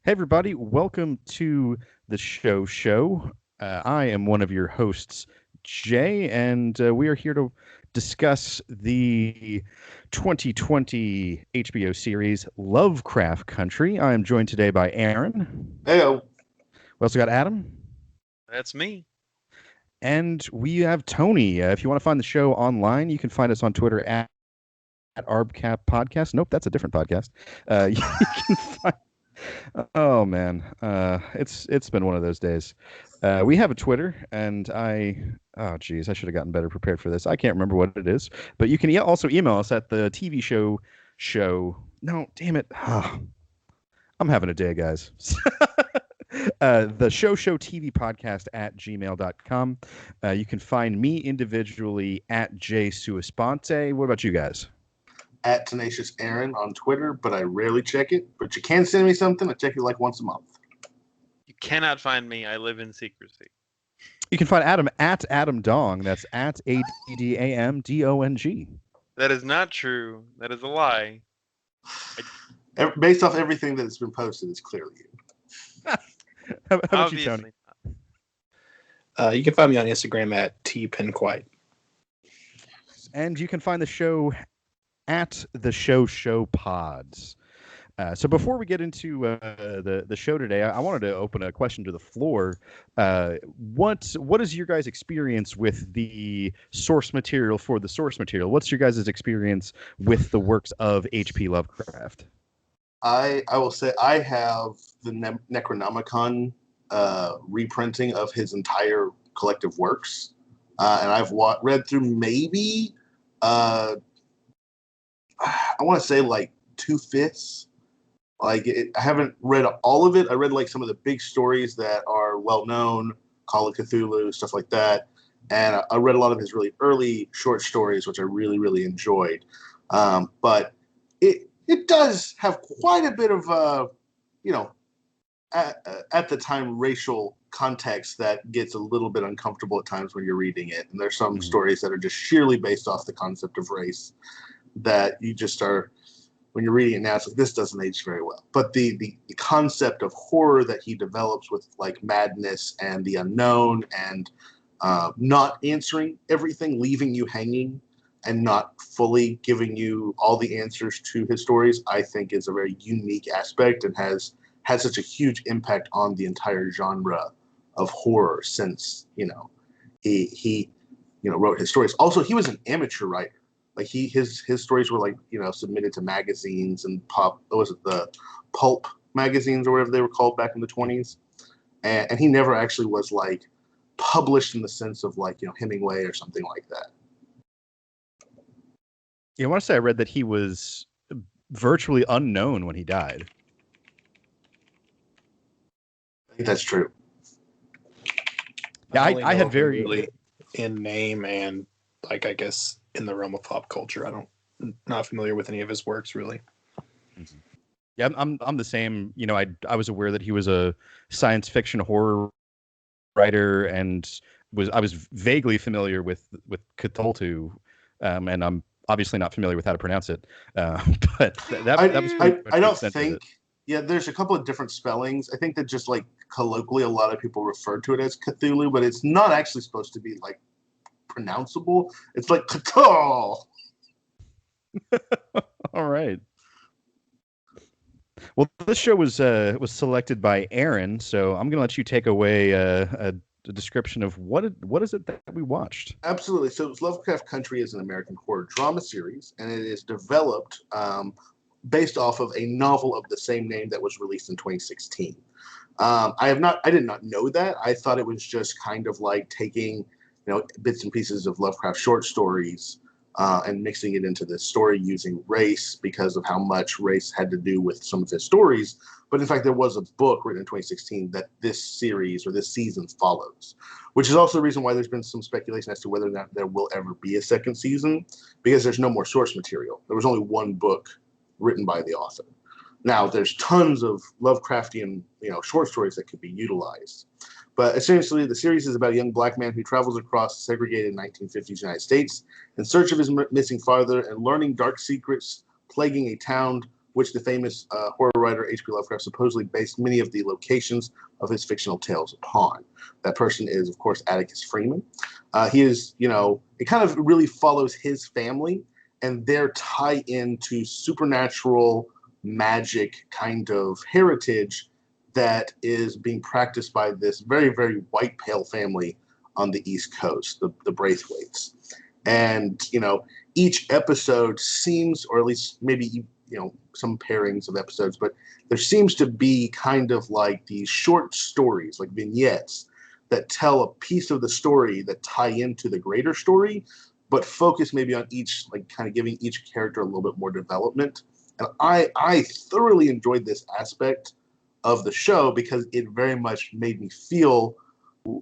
Hey, everybody, welcome to the show. I am one of your hosts, Jay, and we are here to discuss the 2020 HBO series Lovecraft Country. I am joined today by Aaron. Heyo. We also got Adam. That's me. And we have Tony. If you want to find the show online, you can find us on Twitter at ArbCap Podcast. Nope, that's a different podcast. You can find. Oh man, it's been one of those days. We have a Twitter, and oh geez, I should have gotten better prepared for this. I can't remember what it is, but you can also email us at the TV show. No, damn it, I'm having a day, guys. The show TV podcast at gmail.com. You can find me individually at jsuesponte. What about you guys? At Tenacious Aaron on Twitter, but I rarely check it. But you can send me something. I check it like once a month. You cannot find me. I live in secrecy. You can find Adam at Adam Dong. That's at ADDAMDONG. That is not true. That is a lie. Based off everything that has been posted, it's clearly you. How about you, Tony? You can find me on Instagram at tpinquite. And you can find the show at the show pods. So before we get into the show today, I wanted to open a question to the floor. What is your guys' experience with the source material for the source material? What's your guys' experience with the works of H.P. Lovecraft? I will say I have the Necronomicon reprinting of his entire collective works, and I've read through maybe I want to say like 2/5. I haven't read all of it. I read like some of the big stories that are well known, Call of Cthulhu, stuff like that. And I read a lot of his really early short stories, which I really, really enjoyed. But it does have quite a bit of, at the time, racial context that gets a little bit uncomfortable at times when you're reading it. And there's some stories that are just sheerly based off the concept of race that you just are, when you're reading it now, it's like, this doesn't age very well. But the concept of horror that he develops with like madness and the unknown and not answering everything, leaving you hanging and not fully giving you all the answers to his stories, I think is a very unique aspect and has had such a huge impact on the entire genre of horror since, he wrote his stories. Also, he was an amateur writer. Like his stories were submitted to magazines and the pulp magazines or whatever they were called back in the 1920s, and he never actually was like published in the sense of like Hemingway or something like that. Yeah, I want to say I read that he was virtually unknown when he died. I think that's true. Yeah, I had very really in name and like I guess in the realm of pop culture. I'm not familiar with any of his works really. Mm-hmm. Yeah, I'm the same. I was aware that he was a science fiction horror writer, and I was vaguely familiar with Cthulhu, and I'm obviously not familiar with how to pronounce it. But that was I don't think. Yeah, there's a couple of different spellings. I think that just like colloquially, a lot of people refer to it as Cthulhu, but it's not actually supposed to be like pronounceable. It's like Cthulhu. All right. Well, this show was selected by Aaron, so I'm going to let you take away a description of what is it that we watched. Absolutely. So Lovecraft Country is an American horror drama series, and it is developed based off of a novel of the same name that was released in 2016. I did not know that. I thought it was just kind of like taking bits and pieces of Lovecraft short stories and mixing it into this story using race because of how much race had to do with some of his stories. But in fact, there was a book written in 2016 that this series or this season follows, which is also the reason why there's been some speculation as to whether or not there will ever be a second season, because there's no more source material. There was only one book written by the author. Now, there's tons of Lovecraftian, short stories that could be utilized. But essentially, the series is about a young black man who travels across the segregated 1950s United States in search of his missing father and learning dark secrets plaguing a town which the famous horror writer H.P. Lovecraft supposedly based many of the locations of his fictional tales upon. That person is, of course, Atticus Freeman. He is, it kind of really follows his family and their tie into supernatural magic kind of heritage that is being practiced by this very, very white pale family on the East Coast, the Braithwaites. And, each episode seems, or at least maybe, some pairings of episodes, but there seems to be kind of like these short stories, like vignettes, that tell a piece of the story that tie into the greater story, but focus maybe on each, like kind of giving each character a little bit more development. And I thoroughly enjoyed this aspect of the show because it very much made me feel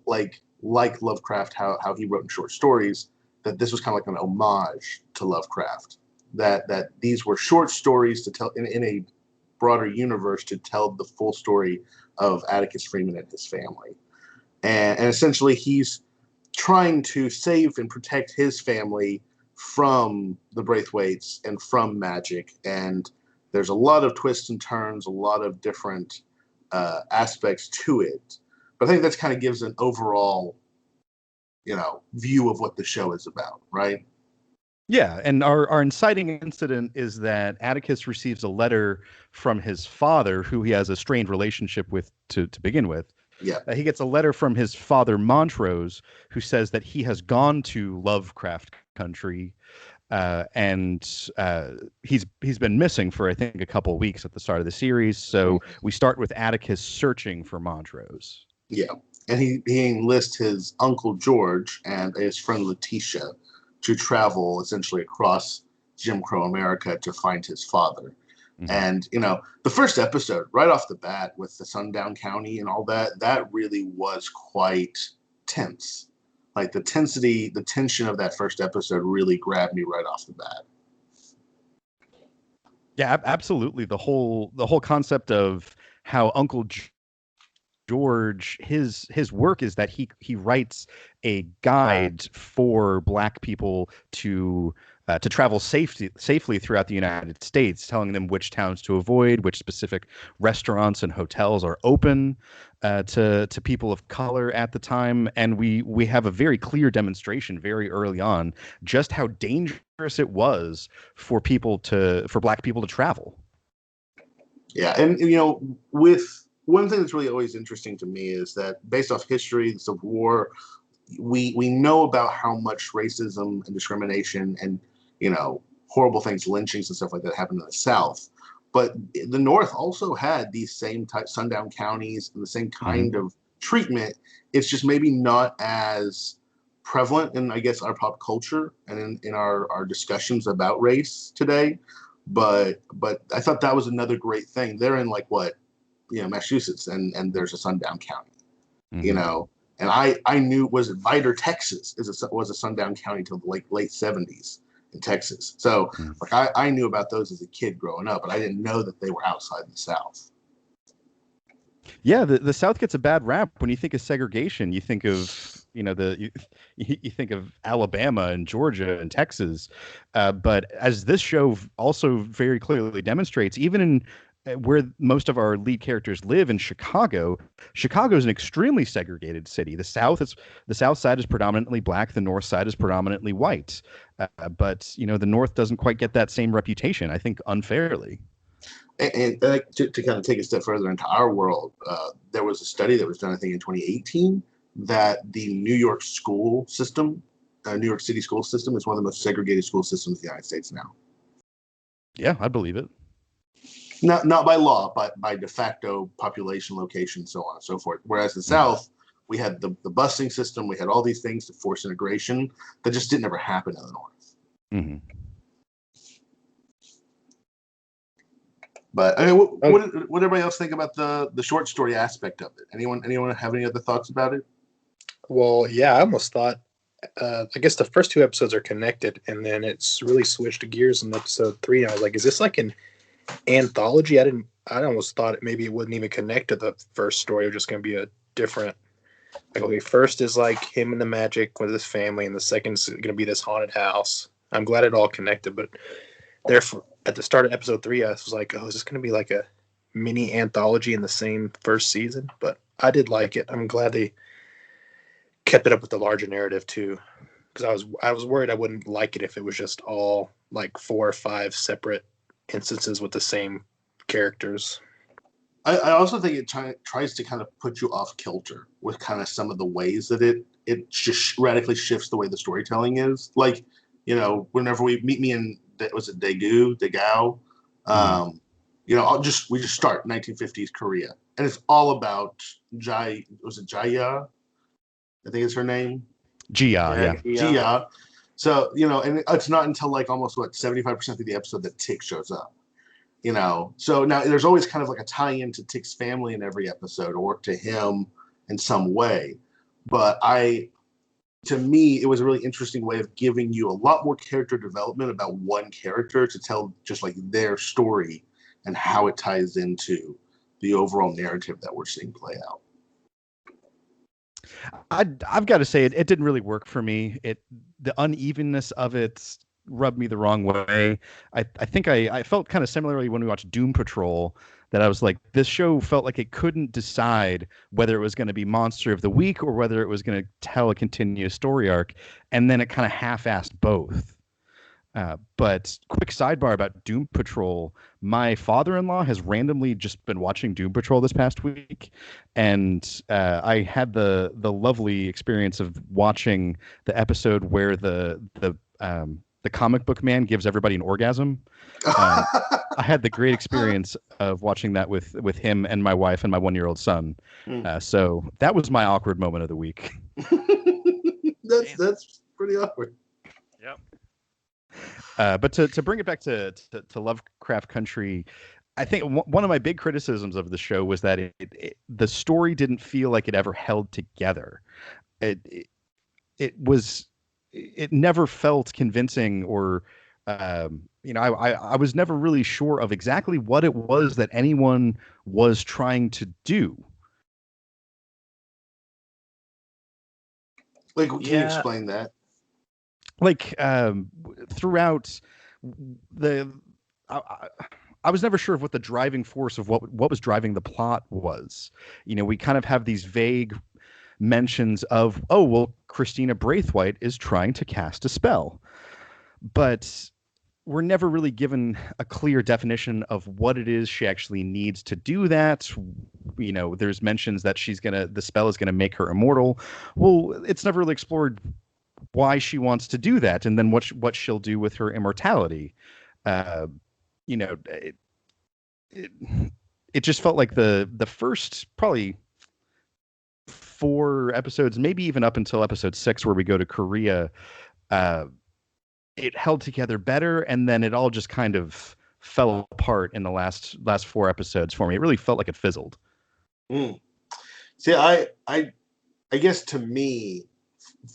like Lovecraft, how he wrote in short stories, that this was kind of like an homage to Lovecraft, that these were short stories to tell in a broader universe to tell the full story of Atticus Freeman and his family. And essentially he's trying to save and protect his family from the Braithwaites and from magic. And there's a lot of twists and turns, a lot of different aspects to it. But I think that kind of gives an overall, view of what the show is about, right? Yeah, and our inciting incident is that Atticus receives a letter from his father, who he has a strained relationship with to begin with. Yeah. He gets a letter from his father, Montrose, who says that he has gone to Lovecraft Country, and he's been missing for, I think, a couple of weeks at the start of the series. So we start with Atticus searching for Montrose. Yeah, and he enlists his uncle George and his friend Letitia to travel essentially across Jim Crow America to find his father. Mm-hmm. And, the first episode, right off the bat with the Sundown County and all that really was quite tense. Like the tension of that first episode really grabbed me right off the bat. Yeah, absolutely. The whole concept of how Uncle George, his work is that he writes a guide for Black people to travel safely throughout the United States, telling them which towns to avoid, which specific restaurants and hotels are open to people of color at the time. And we have a very clear demonstration very early on just how dangerous it was for Black people to travel. Yeah, and with one thing that's really always interesting to me is that based off history, the Civil War, we know about how much racism and discrimination and horrible things, lynchings and stuff like that happened in the South. But the North also had these same type sundown counties and the same kind of treatment. It's just maybe not as prevalent in, I guess, our pop culture and in our discussions about race today. But I thought that was another great thing. They're in Massachusetts, and there's a sundown county, and I knew, was it Vidor, Texas was a sundown county till the late 70s in Texas. So I knew about those as a kid growing up, but I didn't know that they were outside the South. Yeah, the South gets a bad rap. When you think of segregation, you think of you think of Alabama and Georgia and Texas, but as this show also very clearly demonstrates, even in where most of our lead characters live in Chicago is an extremely segregated city. The South side is predominantly Black. The North side is predominantly white. But the North doesn't quite get that same reputation, I think, unfairly. And to kind of take a step further into our world, there was a study that was done, I think, in 2018, that the New York school system, New York City school system, is one of the most segregated school systems in the United States now. Yeah, I believe it. Not by law, but by de facto population, location, so on and so forth. Whereas the South, we had the busing system, we had all these things to force integration that just didn't ever happen in the North. Mm-hmm. But I mean, what everybody else think about the short story aspect of it? Anyone have any other thoughts about it? Well, yeah, I almost thought, I guess the first two episodes are connected, and then it's really switched gears in episode 3. And I was like, is this like an anthology? I almost thought maybe it wouldn't even connect to the first story. It was just going to be a different, like, okay, first is like him and the magic with his family, and the second is going to be this haunted house. I'm glad it all connected, but at the start of episode 3, I was like, oh, is this going to be like a mini anthology in the same first season? But I did like it. I'm glad they kept it up with the larger narrative too, because I was worried I wouldn't like it if it was just all like 4 or 5 separate instances with the same characters. I also think it tries to kind of put you off kilter with kind of some of the ways that it just radically shifts the way the storytelling is. Like, you know, whenever we meet me in, was it Daegu? You know, we just start 1950s Korea, and it's all about Jaya? I think it's her name. Gia, yeah. Gia. So, you know, and it's not until like almost 75% of the episode that Tick shows up. You know, so now there's always kind of like a tie-in to Tick's family in every episode, or to him in some way. But to me, it was a really interesting way of giving you a lot more character development about one character to tell just like their story and how it ties into the overall narrative that we're seeing play out. I've got to say it didn't really work for me. The unevenness of it rubbed me the wrong way. I think I felt kind of similarly when we watched Doom Patrol, that I was like, this show felt like it couldn't decide whether it was going to be Monster of the Week or whether it was going to tell a continuous story arc, and then it kind of half-assed both. But quick sidebar about Doom Patrol, my father-in-law has randomly just been watching Doom Patrol this past week, and I had the lovely experience of watching the episode where the comic book man gives everybody an orgasm. I had the great experience of watching that with him and my wife and my 1-year-old son. So that was my awkward moment of the week. That's pretty awkward. Yep. But to bring it back to Lovecraft Country, I think one of my big criticisms of the show was that the story didn't feel like it ever held together. It never felt convincing, or you know, I was never really sure of exactly what it was that anyone was trying to do. Like, can you explain that? Like, throughout I was never sure of what the driving force of what was driving the plot was. You know, we kind of have these vague mentions of, oh, well, Christina Braithwaite is trying to cast a spell, but we're never really given a clear definition of what it is she actually needs to do that. You know, there's mentions that the spell is gonna make her immortal. Well, it's never really explored why she wants to do that, and then what she'll do with her immortality. You know, it just felt like the first probably 4 episodes, maybe even up until episode 6 where we go to Korea, it held together better, and then it all just kind of fell apart in the last 4 episodes for me. It really felt like it fizzled. See, I guess to me,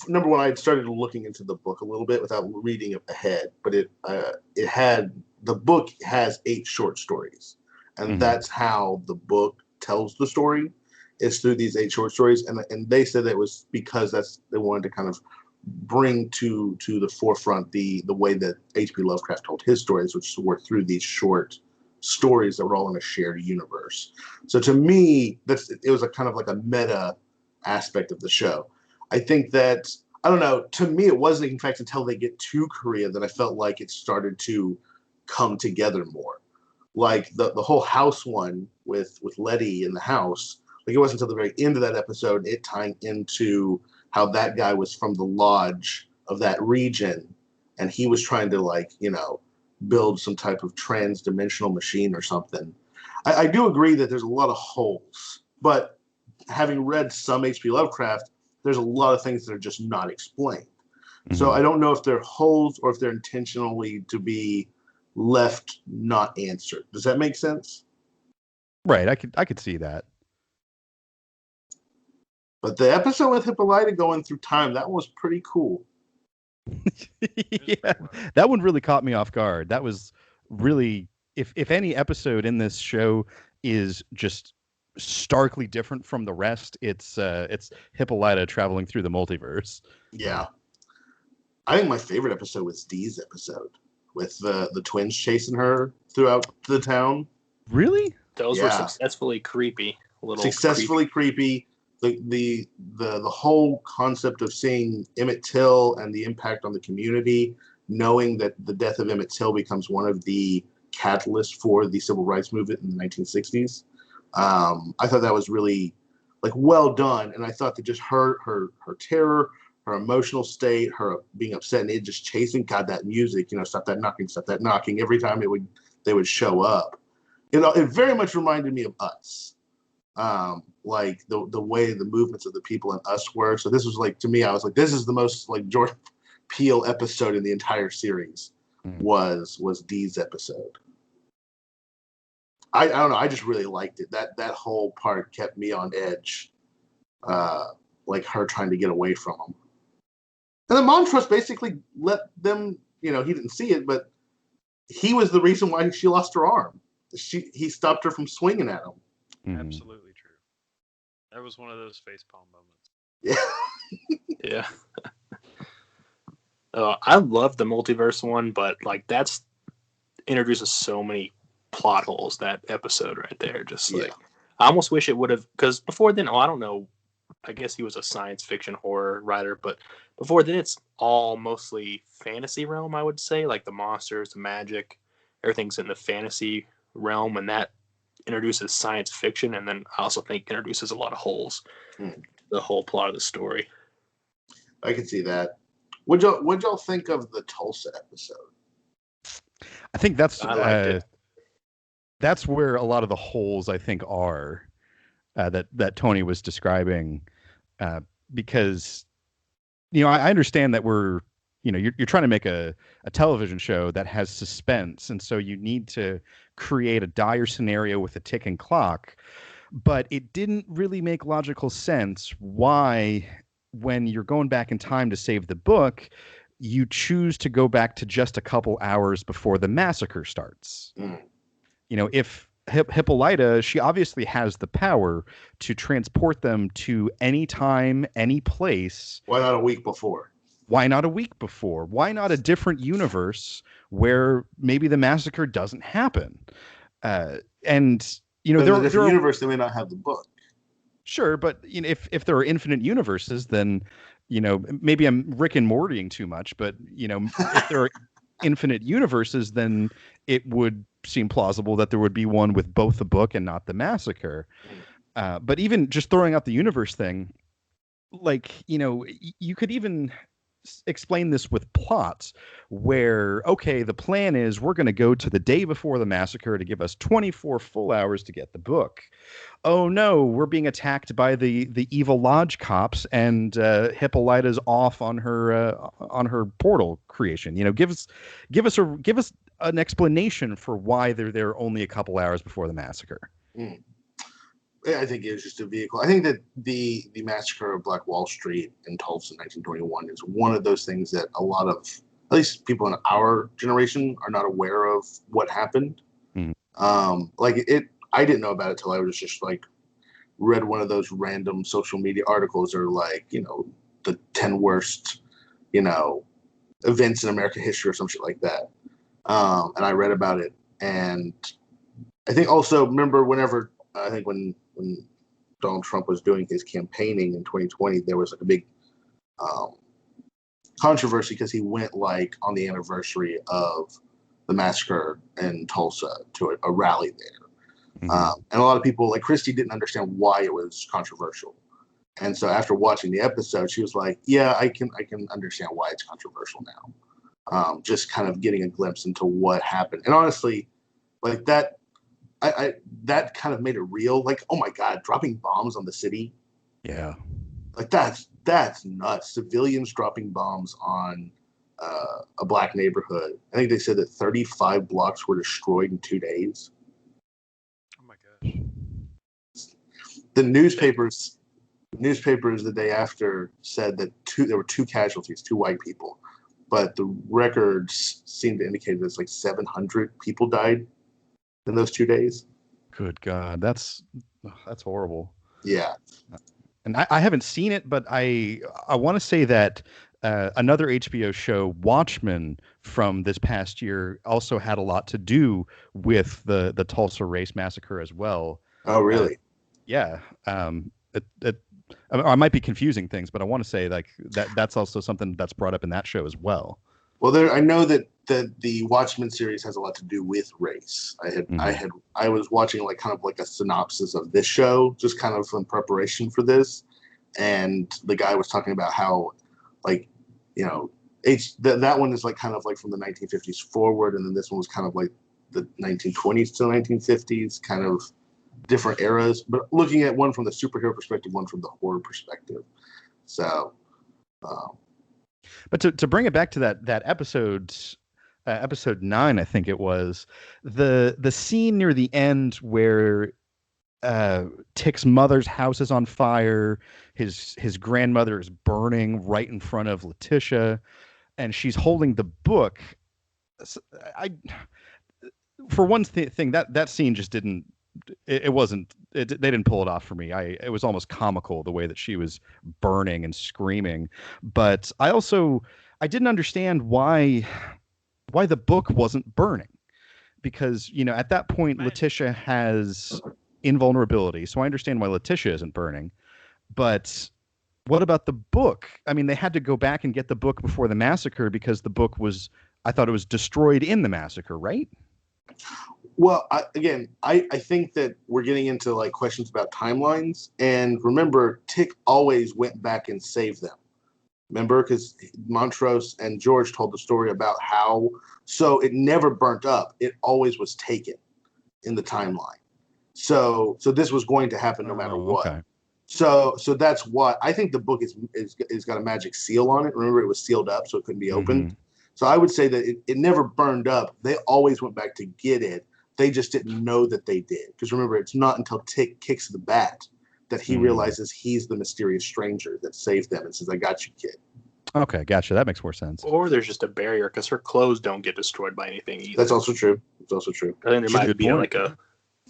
number one, I had started looking into the book a little bit without reading it ahead, but the book has 8 short stories, and that's how the book tells the story. It's through these 8 short stories, and they said that it was because they wanted to kind of bring to the forefront the way that H.P. Lovecraft told his stories, which were through these short stories that were all in a shared universe. So to me, it was a kind of like a meta aspect of the show. I think that, I don't know, to me it wasn't in fact until they get to Korea that I felt like it started to come together more. Like the whole house one with Letty in the house, like it wasn't until the very end of that episode it tying into how that guy was from the lodge of that region, and he was trying to, like, you know, build some type of trans-dimensional machine or something. I do agree that there's a lot of holes, but having read some H.P. Lovecraft, there's a lot of things that are just not explained. So I don't know if they're holes or if they're intentionally to be left not answered. Does that make sense? Right, I could see that. But the episode with Hippolyta going through time, that was pretty cool. Yeah, that one really caught me off guard. That was really, if any episode in this show is just starkly different from the rest, it's Hippolyta traveling through the multiverse. Yeah. I think my favorite episode was Dee's episode. with the twins chasing her throughout the town. Really? Those were successfully creepy. Successfully creepy. The whole concept of seeing Emmett Till and the impact on the community, knowing that the death of Emmett Till becomes one of the catalysts for the civil rights movement in the 1960s. I thought that was really well done, and I thought that just her terror, her emotional state, her being upset, and it just chasing. God, that music, stop that knocking. Every time they would show up, it very much reminded me of Us. Like the way the movements of the people in Us were. So this was to me, I was like, this is the most Jordan Peele episode in the entire series. Was Dee's episode. I don't know. I just really liked it. That whole part kept me on edge. Her trying to get away from him. And then Montrose basically let them, he didn't see it, but he was the reason why she lost her arm. He stopped her from swinging at him. Mm-hmm. Absolutely true. That was one of those facepalm moments. Yeah. Yeah. I love the multiverse one, but that's introduces so many plot holes, that episode right there. Just I almost wish it would have, because before then, I don't know, I guess he was a science fiction horror writer, but before then it's all mostly fantasy realm, I would say, the monsters, the magic, everything's in the fantasy realm, and that introduces science fiction, and then I also think introduces a lot of holes to the whole plot of the story. I can see that. What'd y'all think of the Tulsa episode? I think that's I liked it. That's where a lot of the holes, I think, are that Tony was describing, because I understand that we're you're trying to make a television show that has suspense, and so you need to create a dire scenario with a ticking clock, but it didn't really make logical sense why, when you're going back in time to save the book, you choose to go back to just a couple hours before the massacre starts. If Hippolyta, she obviously has the power to transport them to any time, any place. Why not a week before? Why not a week before? Why not a different universe where maybe the massacre doesn't happen? And in a different universe, they may not have the book. Sure, but if there are infinite universes, then maybe I'm Rick and Mortying too much, but if there are infinite universes, then it would seem plausible that there would be one with both the book and not the massacre. But even just throwing out the universe thing, you could even explain this with plots where, okay, the plan is we're going to go to the day before the massacre to give us 24 full hours to get the book. Oh no, we're being attacked by the evil lodge cops, and Hippolyta's off on her portal creation. Give us an explanation for why they're there only a couple hours before the massacre. I think it was just a vehicle. I think that the massacre of Black Wall Street in Tulsa in 1921 is one of those things that a lot of, at least people in our generation, are not aware of what happened. I didn't know about it till I was just read one of those random social media articles, or the 10 worst events in American history or some shit like that. And I read about it, and I think also remember whenever when Donald Trump was doing his campaigning in 2020, there was a big controversy because he went on the anniversary of the massacre in Tulsa to a rally there. And a lot of people, like Christy, didn't understand why it was controversial. And so after watching the episode, she was like, yeah, I can understand why it's controversial now. Just kind of getting a glimpse into what happened. And honestly, that kind of made it real. Oh my God, dropping bombs on the city. Yeah. That's nuts. Civilians dropping bombs on a black neighborhood. I think they said that 35 blocks were destroyed in 2 days. Oh my gosh. The newspapers the day after said that there were 2 casualties, 2 white people, but the records seem to indicate that 700 people died in those 2 days. Good God, that's horrible. Yeah. And I haven't seen it, but I want to say that another HBO show, Watchmen, from this past year, also had a lot to do with the Tulsa Race Massacre as well. Oh, really? Yeah. I might be confusing things, but I want to say like that's also something that's brought up in that show as well. Well, I know that the Watchmen series has a lot to do with race. I was watching like kind of like a synopsis of this show, just kind of in preparation for this, and the guy was talking about how, like, you know, that one is like kind of like from the 1950s forward, and then this one was kind of like the 1920s to 1950s, kind of different eras. But looking at one from the superhero perspective, one from the horror perspective. So. But to bring it back to that episode 9, I think it was, the scene near the end where Tick's mother's house is on fire, his grandmother is burning right in front of Letitia, and she's holding the book. For one thing, that scene just didn't. It wasn't. They didn't pull it off for me. It was almost comical the way that she was burning and screaming. But I didn't understand why the book wasn't burning, because at that point Letitia has invulnerability, so I understand why Letitia isn't burning. But what about the book? I mean, they had to go back and get the book before the massacre because the book I thought it was destroyed in the massacre, right? Well, I think that we're getting into like questions about timelines. And remember, Tick always went back and saved them. Remember, because Montrose and George told the story about how, so it never burnt up. It always was taken in the timeline. So this was going to happen no matter what. Okay. So that's why I think the book is got a magic seal on it. Remember, it was sealed up, so it couldn't be opened. Mm-hmm. So I would say that it never burned up. They always went back to get it. They just didn't know that they did. Because remember, it's not until Tick kicks the bat that he realizes he's the mysterious stranger that saved them and says, "I got you, kid." Okay, gotcha. That makes more sense. Or there's just a barrier because her clothes don't get destroyed by anything either. That's also true. It's also true. I think there might be like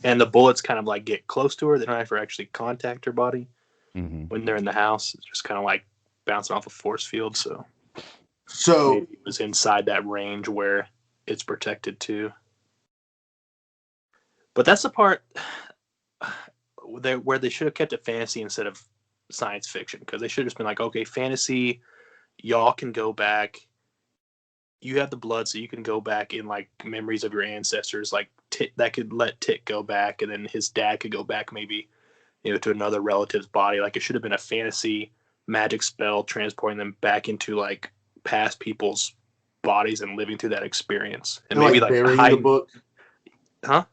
and the bullets kind of like get close to her. They don't have to actually contact her body when they're in the house. It's just kind of like bouncing off a force field. So maybe it was inside that range where it's protected too. But that's the part where they should have kept it fantasy instead of science fiction, because they should have just been like, okay, fantasy, y'all can go back. You have the blood, so you can go back in like memories of your ancestors. Like that could let Tick go back, and then his dad could go back maybe, to another relative's body. Like it should have been a fantasy magic spell transporting them back into like past people's bodies and living through that experience. And maybe like burying the book. Huh?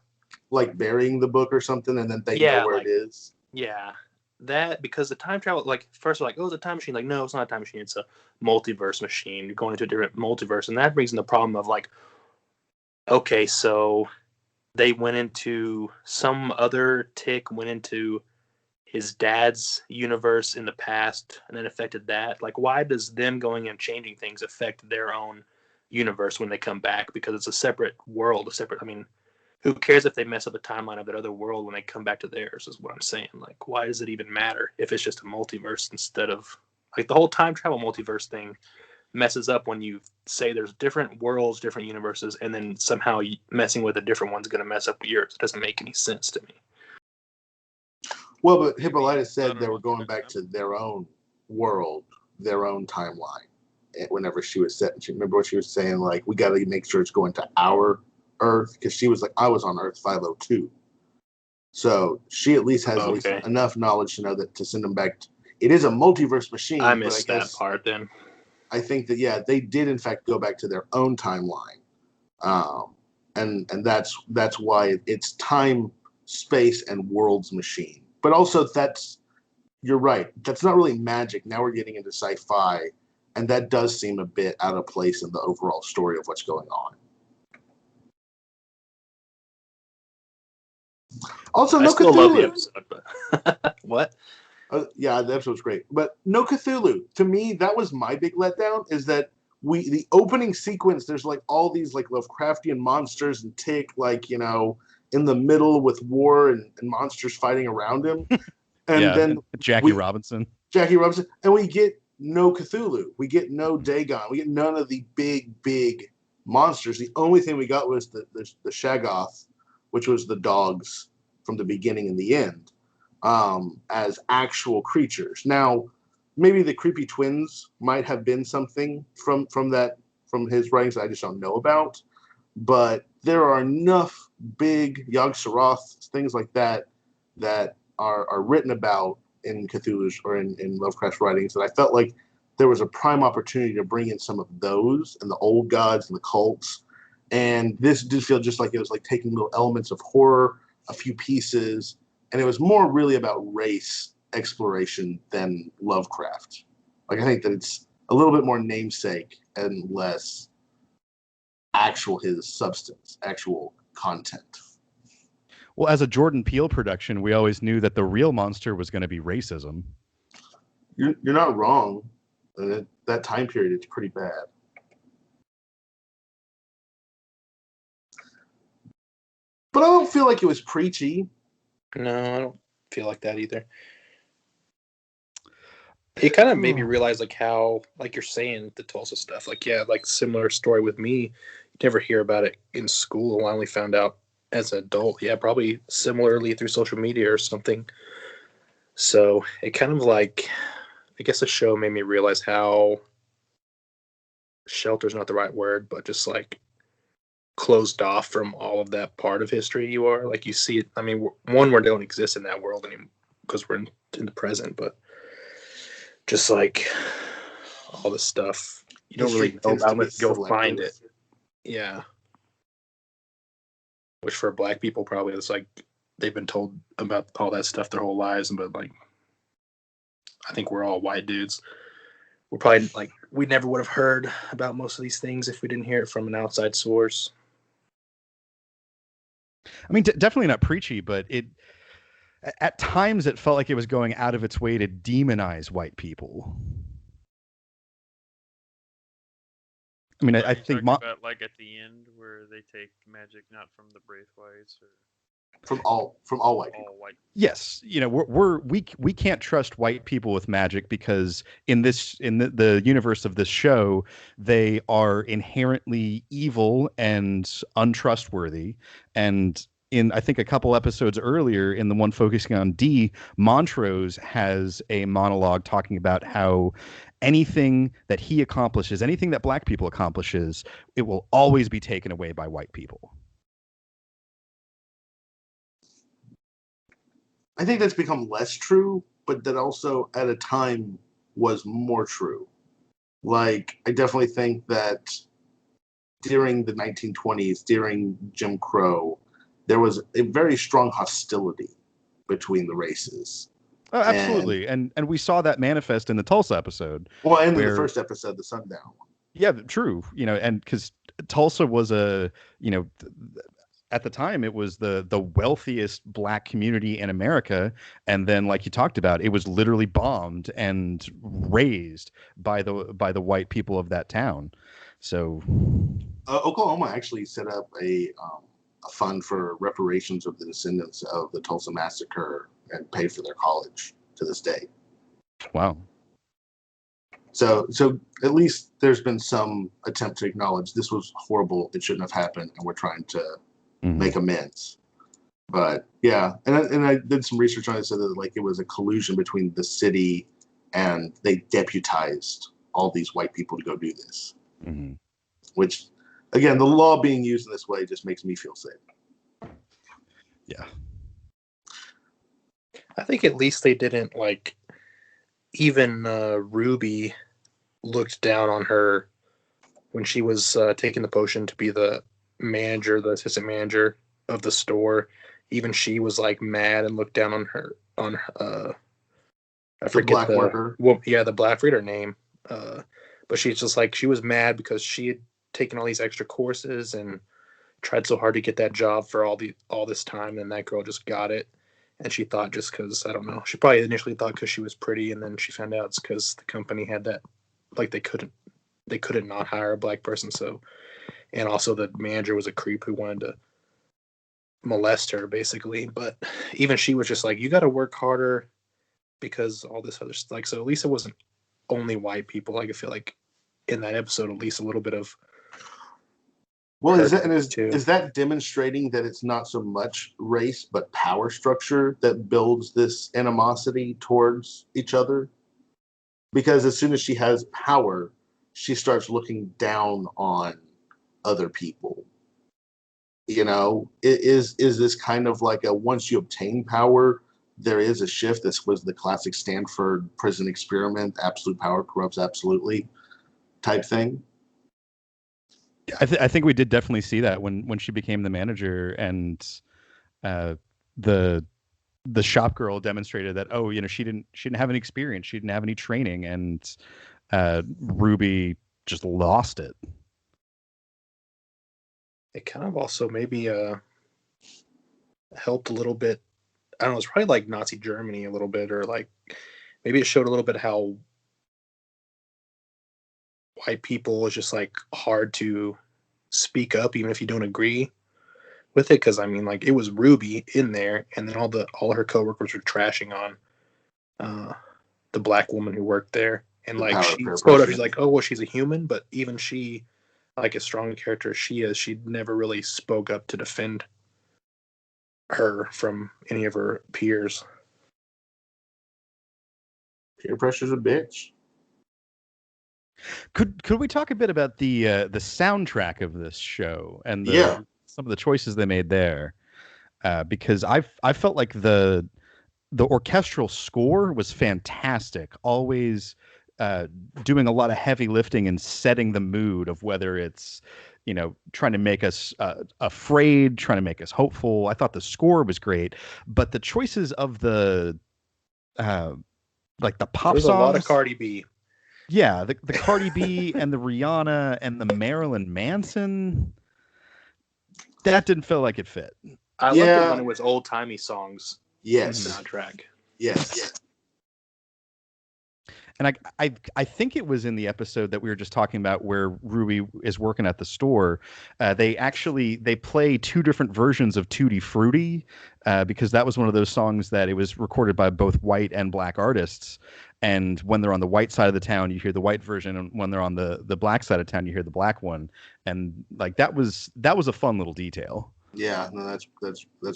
Like burying the book or something, and then they know where it is. Yeah, that, because the time travel, like first like, oh, it's a time machine. Like, no, it's not a time machine. It's a multiverse machine. You're going into a different multiverse, and that brings in the problem of like, okay, so they went into some other Tick went into his dad's universe in the past, and then affected that. Like, why does them going and changing things affect their own universe when they come back? Because it's a separate world, I mean, who cares if they mess up the timeline of that other world when they come back to theirs, is what I'm saying. Like, why does it even matter if it's just a multiverse instead of, like, the whole time travel multiverse thing messes up when you say there's different worlds, different universes, and then somehow messing with a different one's going to mess up yours. It doesn't make any sense to me. Well, but Hippolyta said they were going back to their own world, their own timeline, whenever she was set. Remember what she was saying? Like, we got to make sure it's going to our Earth, because she was like, I was on Earth 502. So she at least has at least enough knowledge to know that to send them back. It is a multiverse machine. I missed that part then. I think that, yeah, they did in fact go back to their own timeline. And that's why it's time, space, and worlds machine. But also you're right. That's not really magic. Now we're getting into sci-fi, and that does seem a bit out of place in the overall story of what's going on. Also, no Cthulhu. Love the episode, but what? Yeah, the episode was great, but no Cthulhu. To me, that was my big letdown. Is that the opening sequence? There's like all these like Lovecraftian monsters and Tick, like in the middle with war and monsters fighting around him, and then Jackie Robinson, and we get no Cthulhu. We get no Dagon. We get none of the big monsters. The only thing we got was the Shaggoth, which was the dogs from the beginning and the end, as actual creatures. Now, maybe the creepy twins might have been something from his writings that I just don't know about. But there are enough big Yog-Sothoth, things like that are written about in Cthulhu's or in Lovecraft's writings that I felt like there was a prime opportunity to bring in some of those and the old gods and the cults. And this did feel just like it was like taking little elements of horror, a few pieces, and it was more really about race exploration than Lovecraft. Like, I think that it's a little bit more namesake and less actual his substance, actual content. Well, as a Jordan Peele production, we always knew that the real monster was going to be racism. You're not wrong. That time period, it's pretty bad. But I don't feel like it was preachy. No, I don't feel like that either. It kind of made me realize, like, how, like you're saying, the Tulsa stuff. Like, yeah, like, similar story with me. You never hear about it in school. I only found out as an adult. Yeah, probably similarly through social media or something. So it kind of like, I guess the show made me realize how shelter's not the right word, but just like closed off from all of that part of history you are. Like, you see it. I mean, one, we don't exist in that world anymore because we're in the present, but just like all this stuff you don't really know about unless you go find it. Yeah. Which for Black people probably it's like they've been told about all that stuff their whole lives, but like I think we're all white dudes. We're probably like we never would have heard about most of these things if we didn't hear it from an outside source. I mean, definitely not preachy, but at times it felt like it was going out of its way to demonize white people. I mean, I think about like at the end where they take magic not from the Braithwaites or from all white people. All white. Yes, you know, we can't trust white people with magic because in the universe of this show, they are inherently evil and untrustworthy. And in I think a couple episodes earlier, in the one focusing on D, Montrose has a monologue talking about how anything that he accomplishes, anything that Black people accomplishes, it will always be taken away by white people. I think that's become less true, but that also at a time was more true. Like, I definitely think that during the 1920s, during Jim Crow, there was a very strong hostility between the races. Oh, absolutely. And we saw that manifest in the Tulsa episode. Well, and in the first episode, the Sundown. Yeah, true. You know, and because Tulsa was at the time, it was the wealthiest Black community in America, and then, like you talked about, it was literally bombed and razed by the white people of that town. So, Oklahoma actually set up a fund for reparations of the descendants of the Tulsa massacre and paid for their college to this day. Wow. So at least there's been some attempt to acknowledge this was horrible. It shouldn't have happened, and we're trying to make amends. But yeah, and I did some research on it, so that like it was a collusion between the city and they deputized all these white people to go do this. Mm-hmm. Which, again, the law being used in this way just makes me feel safe. Yeah. I think at least they didn't like even Ruby looked down on her when she was taking the potion to be the assistant manager of the store. Even she was like mad and looked down on her I forget Black worker. Well, yeah, the Black, I forget her name. But she's just like, she was mad because she had taken all these extra courses and tried so hard to get that job for all this time, and that girl just got it. And she thought just because, I don't know, she probably initially thought because she was pretty, and then she found out it's because the company had that, like they couldn't not hire a Black person. So, and also the manager was a creep who wanted to molest her basically. But even she was just like, you got to work harder because all this other stuff. Like, so at least it wasn't only white people. Like I feel like in that episode, at least a little bit of. Well, is too. that demonstrating that it's not so much race but power structure that builds this animosity towards each other? Because as soon as she has power, she starts looking down on other people. You know, is this kind of like a once you obtain power, there is a shift? This was the classic Stanford prison experiment: absolute power corrupts absolutely type thing. I think we did definitely see that when she became the manager, and the the shop girl demonstrated that, oh, she didn't have any experience, she didn't have any training, and Ruby just lost it. It kind of also maybe helped a little bit. I don't know, it's probably like Nazi Germany a little bit, or like maybe it showed a little bit how white people is just like hard to speak up even if you don't agree with it. Because I mean, like, it was Ruby in there, and then all her coworkers were trashing on the black woman who worked there, and The like power of she peer spoke up. pressure. She's like, oh well, she's a human, but even she, like as strong a character as she is, she never really spoke up to defend her from any of her peers. Peer pressure's a bitch. Could we talk a bit about the soundtrack of this show and Yeah. some of the choices they made there? Because I felt like the orchestral score was fantastic, always doing a lot of heavy lifting and setting the mood of whether it's trying to make us afraid, trying to make us hopeful. I thought the score was great, but the choices of the like the pop There's songs, a lot of Cardi B. yeah, the Cardi B and the Rihanna and the Marilyn Manson, that didn't feel like it fit. I liked it when it was old timey songs in the Yes. soundtrack. Yes. And I think it was in the episode that we were just talking about where Ruby is working at the store. They play two different versions of Tutti Frutti because that was one of those songs that it was recorded by both white and black artists. And when they're on the white side of the town, you hear the white version, and when they're on the black side of town, you hear the black one. And like that was a fun little detail. Yeah, no, that's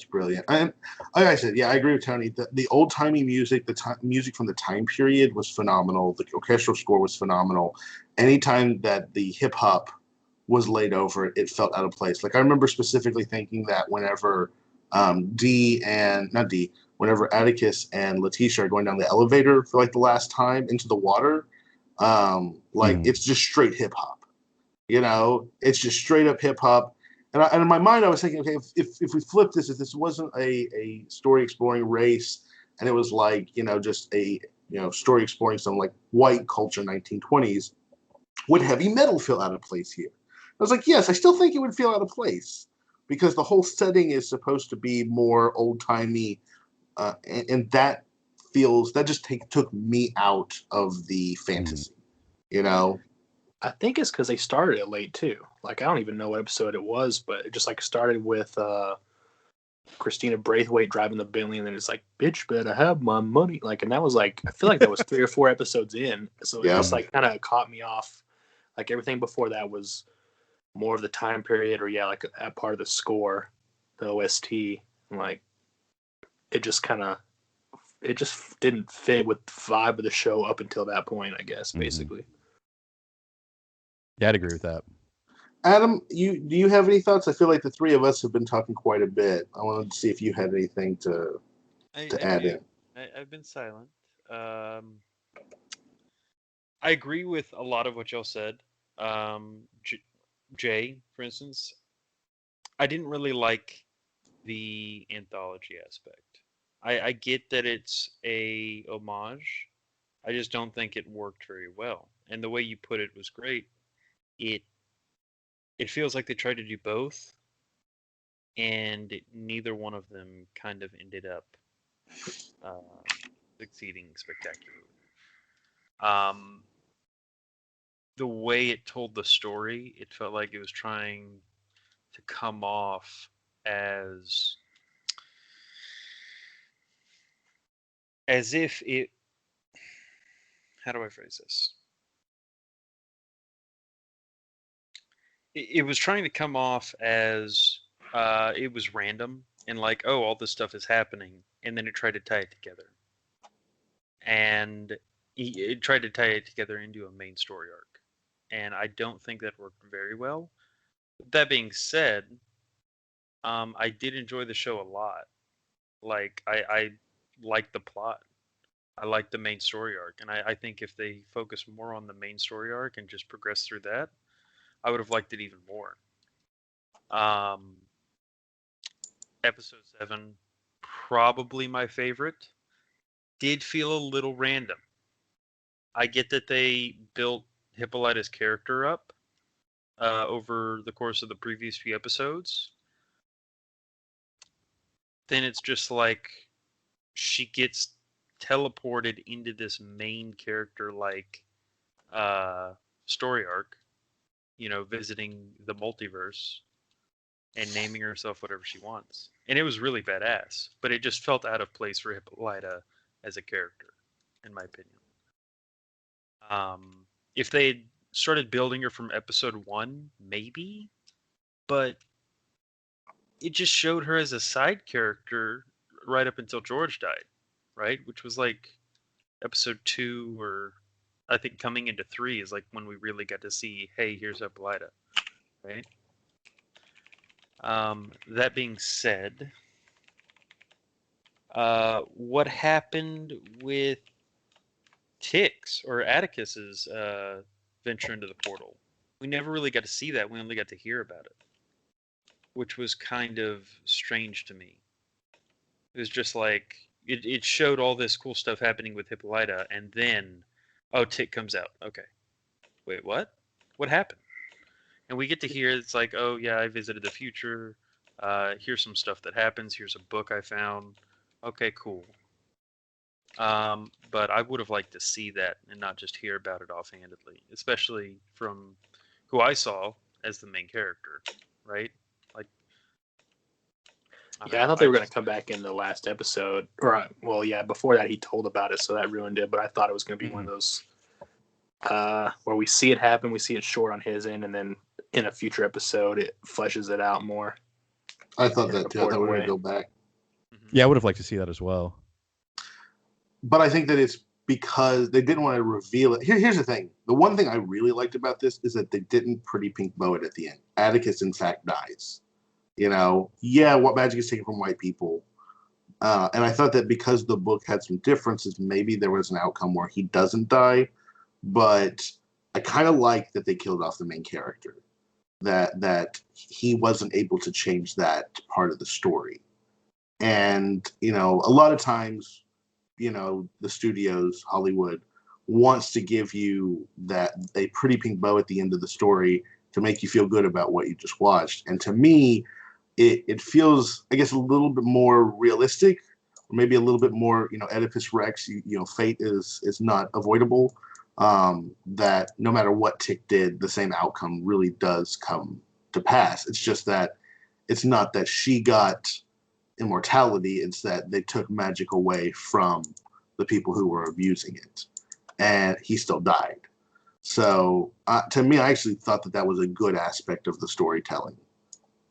brilliant. And like I said, yeah, I agree with Tony. The old timey music, music from the time period was phenomenal. The orchestral score was phenomenal. Anytime that the hip hop was laid over it, it felt out of place. Like I remember specifically thinking that whenever whenever Atticus and Letitia are going down the elevator for like the last time into the water, it's just straight hip hop. It's just straight up hip hop. And in my mind, I was thinking, okay, if we flip this, if this wasn't a story exploring race, and it was like, just a story exploring some like white culture 1920s, would heavy metal feel out of place here? I was like, yes, I still think it would feel out of place because the whole setting is supposed to be more old timey, and that just took me out of the fantasy, I think it's because they started it late too. Like I don't even know what episode it was, but it just like started with Christina Braithwaite driving the Bentley, and then it's like, "Bitch, better have my money." Like, and that was like, I feel like that was 3 or 4 episodes in, so it just like kind of caught me off. Like everything before that was more of the time period, or like a part of the score, the OST, and like it just didn't fit with the vibe of the show up until that point, I guess, basically. Yeah, I'd agree with that. Adam, do you have any thoughts? I feel like the three of us have been talking quite a bit. I wanted to see if you had anything to add in. I've been silent. I agree with a lot of what y'all said. Jay, for instance, I didn't really like the anthology aspect. I get that it's a homage. I just don't think it worked very well. And the way you put it was great. It feels like they tried to do both, and neither one of them kind of ended up succeeding spectacularly. The way it told the story, it felt like it was trying to come off as if it how do I phrase this? It was trying to come off as it was random and like, oh, all this stuff is happening, and then it tried to tie it together, and it tried to tie it together into a main story arc, and I don't think that worked very well. That being said, I did enjoy the show a lot. Like I liked the plot. I liked the main story arc, and I think if they focus more on the main story arc and just progress through that, I would have liked it even more. Um, episode 7, probably my favorite, did feel a little random. I get that they built Hippolyta's character up over the course of the previous few episodes. Then it's just like she gets teleported into this main character like story arc, visiting the multiverse and naming herself whatever she wants. And it was really badass, but it just felt out of place for Hippolyta as a character, in my opinion. If they had started building her from episode 1, maybe, but it just showed her as a side character right up until George died, right? Which was like episode 2, or I think coming into 3 is like when we really got to see, hey, here's Hippolyta, right? That being said, what happened with Tick's or Atticus's venture into the portal? We never really got to see that. We only got to hear about it, which was kind of strange to me. It was just like it showed all this cool stuff happening with Hippolyta, and then, oh, Tick comes out. Okay, wait, what? What happened? And we get to hear it's like, oh yeah, I visited the future. Here's some stuff that happens. Here's a book I found. Okay, cool. But I would have liked to see that and not just hear about it offhandedly, especially from who I saw as the main character, right? Like, I thought they were going to come back in the last episode, or before that he told about it, so that ruined it. But I thought it was going to be one of those where we see it happen, we see it short on his end, and then in a future episode it fleshes it out more. I thought that too. I thought we were going to go back. Yeah, I would have liked to see that as well. But I think that it's because they didn't want to reveal it. Here's the thing. The one thing I really liked about this is that they didn't pretty pink bow it at the end. Atticus, in fact, dies. What magic is taken from white people. And I thought that because the book had some differences, maybe there was an outcome where he doesn't die. But I kind of like that they killed off the main character. That he wasn't able to change that part of the story. And, a lot of times, the studios, Hollywood, wants to give you that a pretty pink bow at the end of the story to make you feel good about what you just watched. And to me, it feels, I guess, a little bit more realistic, or maybe a little bit more, Oedipus Rex, fate is not avoidable. That no matter what Tick did, the same outcome really does come to pass. It's just that it's not that she got immortality, it's that they took magic away from the people who were abusing it, and he still died. So to me, I actually thought that was a good aspect of the storytelling.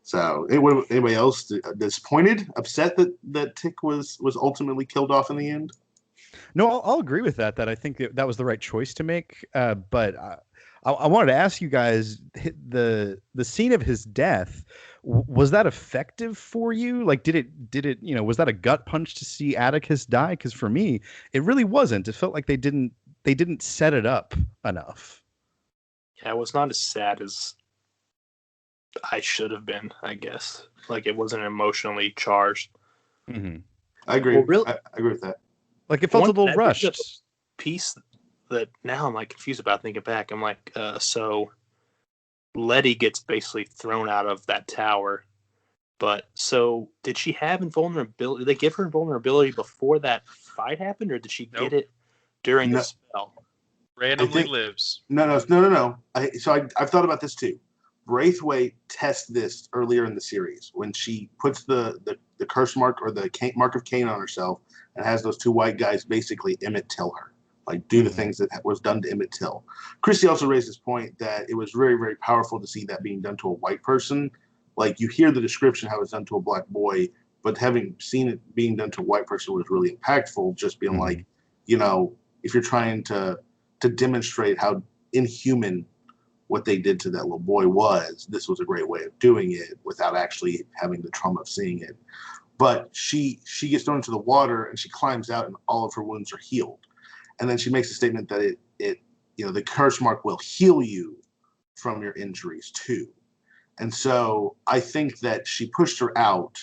So anybody else disappointed, upset that Tick was ultimately killed off in the end? No, I'll agree with that I think that was the right choice to make. But I wanted to ask you guys, the scene of his death, was that effective for you? Like, did it, was that a gut punch to see Atticus die? Because for me, it really wasn't. It felt like they didn't set it up enough. Yeah, it was not as sad as I should have been, I guess. Like, it wasn't emotionally charged. Mm-hmm. I agree. Well, really, I agree with that. Like, it felt a little rushed. Piece that now I'm like confused about thinking back. I'm like, so Letty gets basically thrown out of that tower. But so did she have invulnerability? Did they give her invulnerability before that fight happened, or did she get it during the spell? Randomly lives. No. I've thought about this too. Braithwaite tests this earlier in the series when she puts the curse mark or the mark of Cain on herself and has those two white guys basically Emmett Till her. like do the things that was done to Emmett Till. Christy also raised this point that it was very, very powerful to see that being done to a white person. Like you hear the description how it's done to a black boy, but having seen it being done to a white person was really impactful. Just being like, you know, if you're trying to demonstrate how inhuman what they did to that little boy was, this was a great way of doing it without actually having the trauma of seeing it. But she gets thrown into the water and she climbs out and all of her wounds are healed. And then she makes a statement that it you know, the curse mark will heal you from your injuries too. And so I think that she pushed her out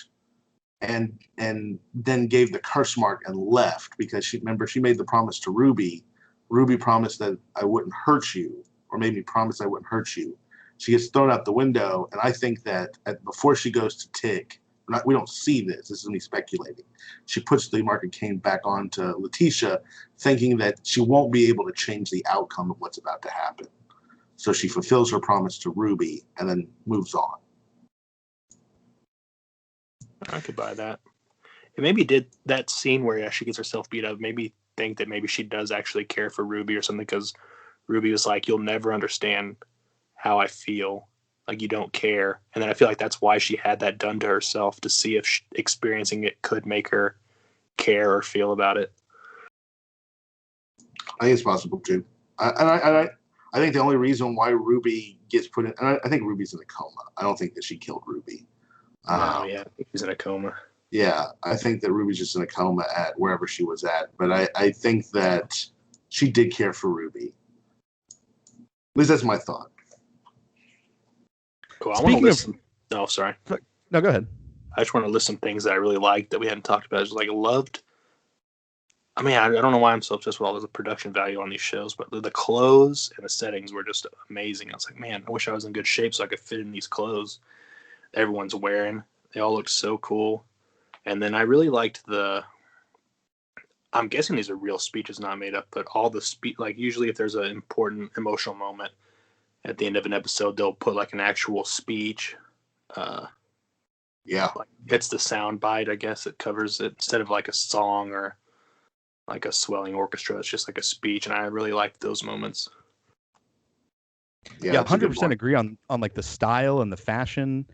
and then gave the curse mark and left because she made the promise to Ruby. Ruby promised that I wouldn't hurt you, or made me promise I wouldn't hurt you. She gets thrown out the window, and I think that before she goes to Tick, we don't see this. This is me speculating. She puts the mark of Cain back on to Letitia, thinking that she won't be able to change the outcome of what's about to happen. So she fulfills her promise to Ruby and then moves on. I could buy that. And maybe did that scene where she gets herself beat up, maybe think that maybe she does actually care for Ruby or something, because Ruby was like, you'll never understand how I feel. Like, you don't care. And then I feel like that's why she had that done to herself, to see if experiencing it could make her care or feel about it. I think it's possible too. I think the only reason why Ruby gets put in, and I think Ruby's in a coma. I don't think that she killed Ruby. Yeah, I think she's in a coma. Yeah, I think that Ruby's just in a coma at wherever she was at. But I think that she did care for Ruby. At least that's my thought. Cool. I want to list some... No, sorry. No, go ahead. I just want to list some things that I really liked that we hadn't talked about. Just like loved. I mean, I don't know why I'm so obsessed with all the production value on these shows, but the clothes and the settings were just amazing. I was like, man, I wish I was in good shape so I could fit in these clothes everyone's wearing. They all look so cool. And then I really liked I'm guessing these are real speeches, not made up, but all the like usually if there's an important emotional moment at the end of an episode, they'll put like an actual speech. Yeah. Like it's the sound bite, I guess it covers it instead of like a song or like a swelling orchestra. It's just like a speech. And I really liked those moments. Yeah, 100% agree on like the style and the fashion.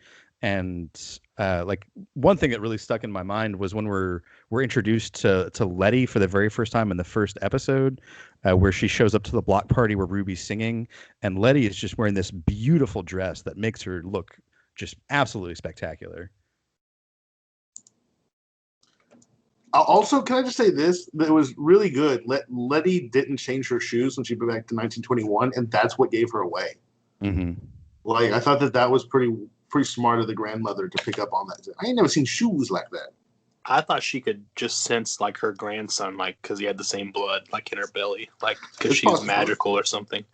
And like one thing that really stuck in my mind was when we're introduced to Letty for the very first time in the first episode, where she shows up to the block party where Ruby's singing, and Letty is just wearing this beautiful dress that makes her look just absolutely spectacular. Also, can I just say this? That was really good. Letty didn't change her shoes when she went back to 1921, and that's what gave her away. Mm-hmm. Like, I thought that was pretty smart of the grandmother to pick up on that. I ain't never seen shoes like that. I thought she could just sense like her grandson, like because he had the same blood, like in her belly, like because she was magical or something.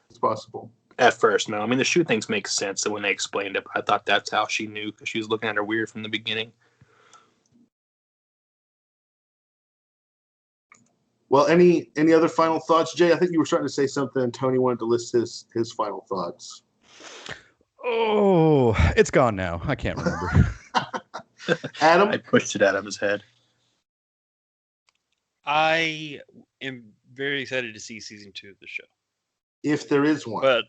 It's possible. At first, no. I mean, the shoe things make sense when they explained it, but I thought that's how she knew because she was looking at her weird from the beginning. Well, any other final thoughts, Jay? I think you were starting to say something, and Tony wanted to list his final thoughts. Oh, it's gone now. I can't remember. Adam? I pushed it out of his head. I am very excited to see season 2 of the show. If there is one. But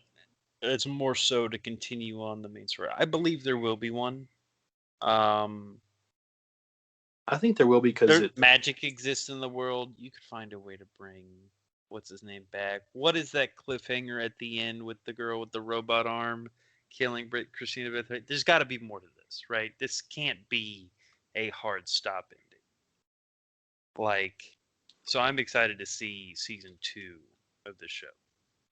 it's more so to continue on the main story. I believe there will be one. I think there will be because magic exists in the world. You could find a way to bring what's his name back. What is that cliffhanger at the end with the girl with the robot arm killing Christina Beth? There's got to be more to this, right? This can't be a hard stop ending. Like, so I'm excited to see season 2 of the show.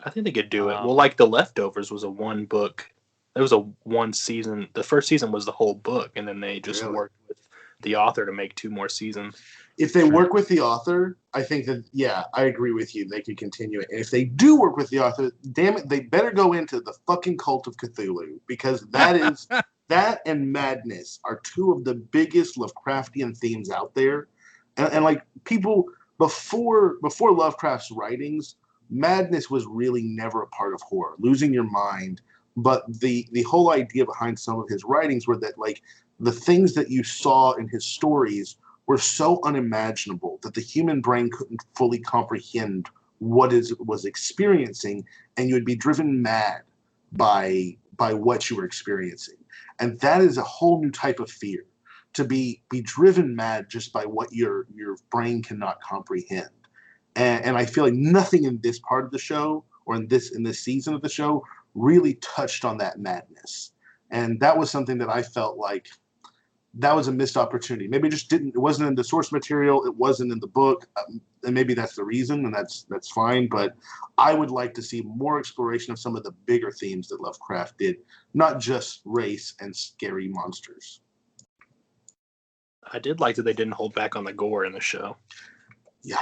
I think they could do it. Well, like The Leftovers was a one book. There was a one season. The first season was the whole book, and then they just worked with the author to make 2 more seasons. If they work with the author, I think that, yeah, I agree with you. They could continue it. And if they do work with the author, damn it, they better go into the fucking Cult of Cthulhu, because that is that and Madness are 2 of the biggest Lovecraftian themes out there. And like people before Lovecraft's writings, Madness was really never a part of horror. Losing your mind. But the whole idea behind some of his writings were that, like, the things that you saw in his stories were so unimaginable that the human brain couldn't fully comprehend was experiencing, and you would be driven mad by what you were experiencing. And that is a whole new type of fear, to be driven mad just by what your brain cannot comprehend. And I feel like nothing in this part of the show, or in this season of the show, really touched on that madness. And that was something that I felt like that was a missed opportunity. Maybe it wasn't in the source material, it wasn't in the book, and maybe that's the reason, and that's fine. But I would like to see more exploration of some of the bigger themes that Lovecraft did, not just race and scary monsters. I did like that they didn't hold back on the gore in the show. Yeah.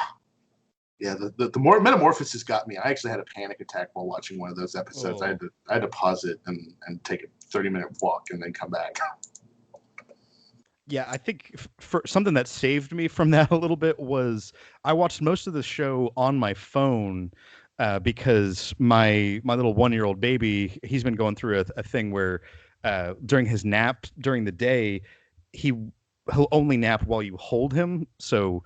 The more Metamorphosis got me. I actually had a panic attack while watching one of those episodes. Oh. I had to pause it and take a 30-minute walk and then come back. Yeah, I think for something that saved me from that a little bit was I watched most of the show on my phone because my little 1-year-old baby, he's been going through a thing where during his nap during the day, he'll only nap while you hold him. So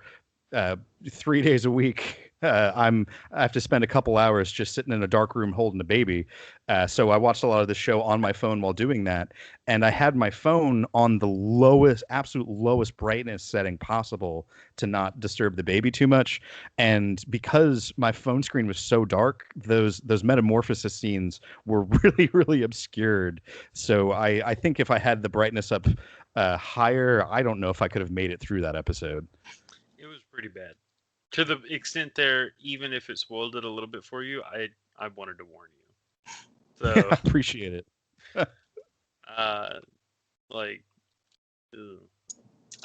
3 days a week, I have to spend a couple hours just sitting in a dark room holding the baby. So I watched a lot of the show on my phone while doing that, and I had my phone on the absolute lowest brightness setting possible to not disturb the baby too much. And because my phone screen was so dark, those metamorphosis scenes were really, really obscured. So I think if I had the brightness up higher, I don't know if I could have made it through that episode. It was pretty bad. To the extent there, even if it spoiled it a little bit for you, I wanted to warn you. So I appreciate it. like, ugh.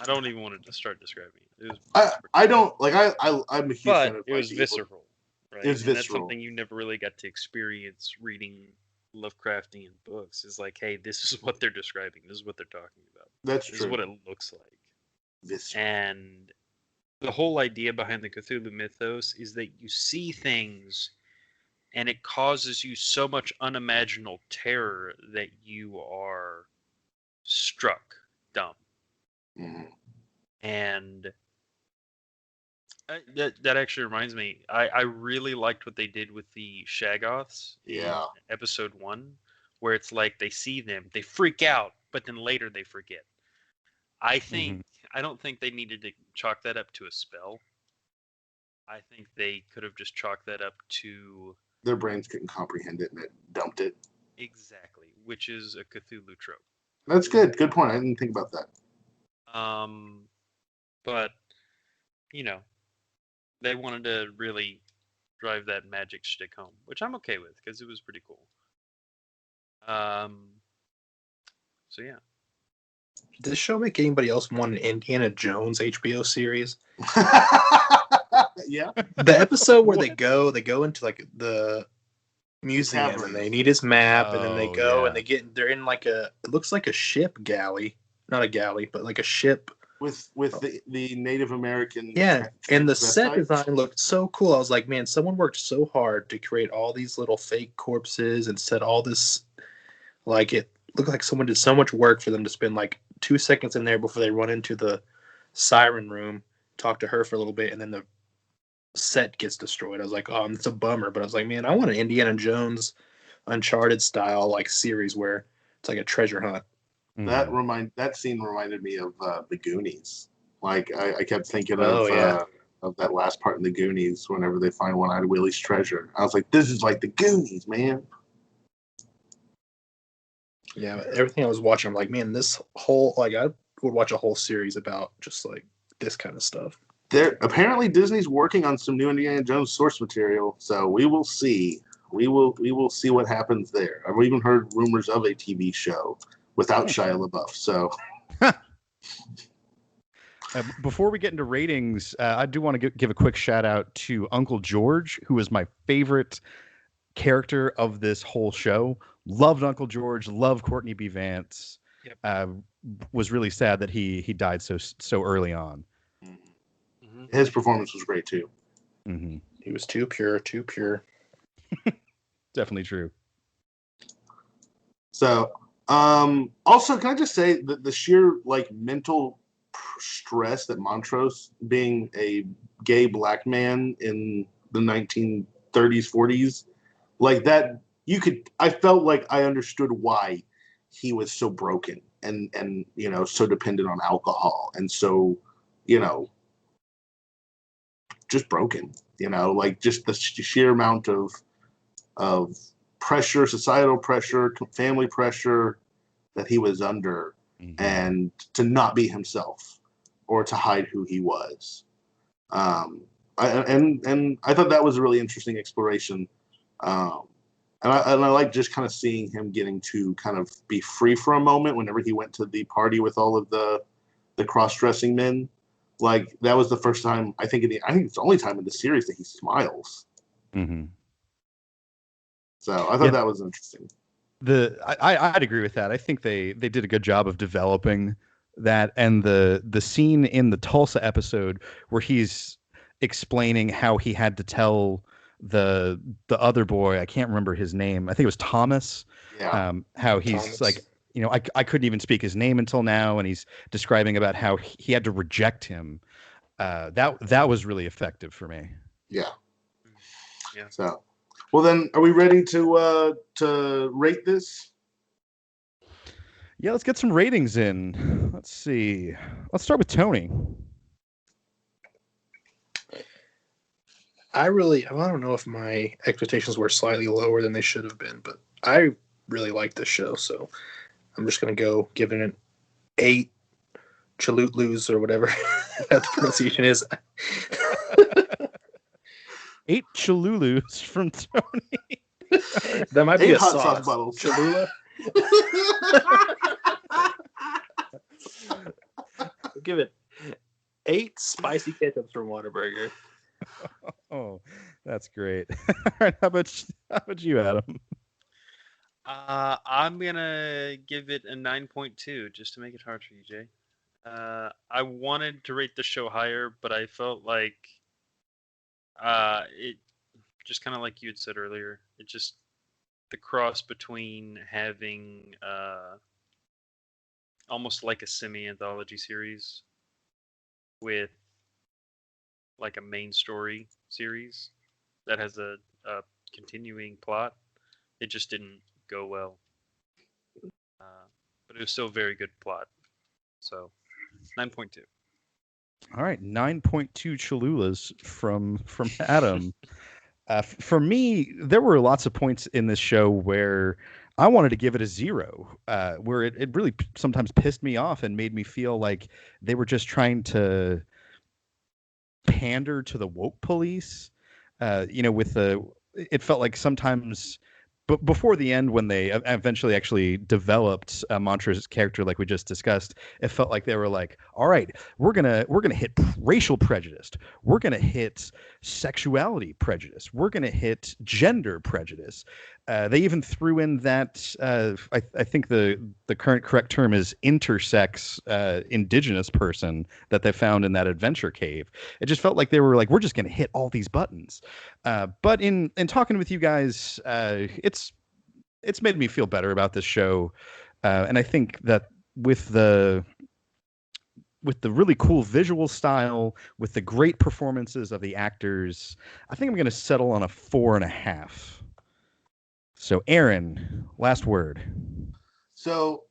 I don't even want to start describing it. It was I don't like I'm a huge fan but of it was like, visceral, right? It was And that's visceral. something you never really got to experience reading Lovecraftian books. Is like, hey, this is what they're describing. This is what they're talking about. That's This true. is what it looks like. Visceral. And the whole idea behind the Cthulhu mythos is that you see things and it causes you so much unimaginable terror that you are struck dumb. Mhm. And that actually reminds me, I really liked what they did with the Shaggoths Yeah. in episode 1, where it's like they see them, they freak out, but then later they forget. I don't think they needed to chalk that up to a spell. I think they could have just chalked that up to Their brains couldn't comprehend it and it dumped it. exactly, which is a Cthulhu trope. That's good. Good point. I didn't think about that. But you know, they wanted to really drive that magic shtick home, which I'm okay with because it was pretty cool. So yeah. Did this show make anybody else want an Indiana Jones HBO series? Yeah. The episode where they go into like the museum Tavern. and they need his map, and then they Oh, go yeah. and they're in like it looks like a ship galley, not a galley, but like a ship. With the Native American. Yeah, and the set transvestites. design looked so cool. I was like, man, someone worked so hard to create all these little fake corpses and set all this. Like, it looked like someone did so much work for them to spend like 2 seconds in there before they run into the siren room, talk to her for a little bit, and then the set gets destroyed. I was like, oh, it's a bummer. But I was like, man, I want an Indiana Jones Uncharted style like series where it's like a treasure hunt. That scene reminded me of the Goonies. Like I kept thinking of that last part in the Goonies whenever they find One-Eyed Willie's treasure. I was like, this is like the Goonies, man. Yeah, everything I was watching, I'm like, man, this whole I would watch a whole series about just like this kind of stuff. Apparently Disney's working on some new Indiana Jones source material, so we will see. We will see what happens there. I've even heard rumors of a TV show without Shia LaBeouf. So before we get into ratings, I do want to give a quick shout out to Uncle George, who is my favorite character of this whole show. Loved Uncle George, loved Courtney B. Vance. Yep. Was really sad that he died so early on. his performance was great too. Mm-hmm. He was too pure. Definitely true. So, also, can I just say that the sheer like mental stress that Montrose, being a gay black man in the 1930s, 40s, like that. I felt like I understood why he was so broken and so dependent on alcohol and so just broken. Like just the sheer amount of pressure, societal pressure, family pressure that he was under, and to not be himself or to hide who he was. I thought that was a really interesting exploration. And I like just kind of seeing him getting to kind of be free for a moment whenever he went to the party with all of the cross-dressing men. Like that was the first time I think it's the only time in the series that he smiles. Mm-hmm. So I thought that was interesting. I'd agree with that. I think they did a good job of developing that, and the scene in the Tulsa episode where he's explaining how he had to tell the other boy, I can't remember his name, I think it was Thomas. Yeah. How he's Thomas. like, I couldn't even speak his name until now, and he's describing about how he had to reject him. That was really effective for me. Yeah. Yeah. So, well then, are we ready to rate this? Yeah, let's get some ratings in. Let's see. Let's start with Tony. I don't know if my expectations were slightly lower than they should have been, but I really like this show, so I'm just going to go give it an 8 Chalutlus or whatever that the pronunciation is. 8 Cholulus from Tony. That might be 8 a hot sauce. sauce bottles. Cholula? Give it 8 spicy ketchups from Whataburger. Oh, that's great. All right, how about you, Adam? I'm gonna give it a 9.2 just to make it hard for you, Jay. I wanted to rate the show higher, but I felt like it just kind of like you had said earlier. It just the cross between having almost like a semi-anthology series with like a main story series that has a continuing plot. It just didn't go well. But it was still a very good plot. So 9.2. All right, 9.2 Cholulas from Adam. For me, there were lots of points in this show where I wanted to give it a 0, where it really sometimes pissed me off and made me feel like they were just trying to pander to the woke police. It felt like sometimes, but before the end, when they eventually actually developed Mantra's character, like we just discussed, it felt like they were like, "All right, we're gonna hit racial prejudice, we're gonna hit sexuality prejudice, we're gonna hit gender prejudice." They even threw in that I think the current correct term is intersex indigenous person that they found in that adventure cave. It just felt like they were like, "We're just gonna hit all these buttons." But in talking with you guys, it's made me feel better about this show, and I think that with the really cool visual style, with the great performances of the actors, I think I'm going to settle on a 4.5. So, Aaron, last word. So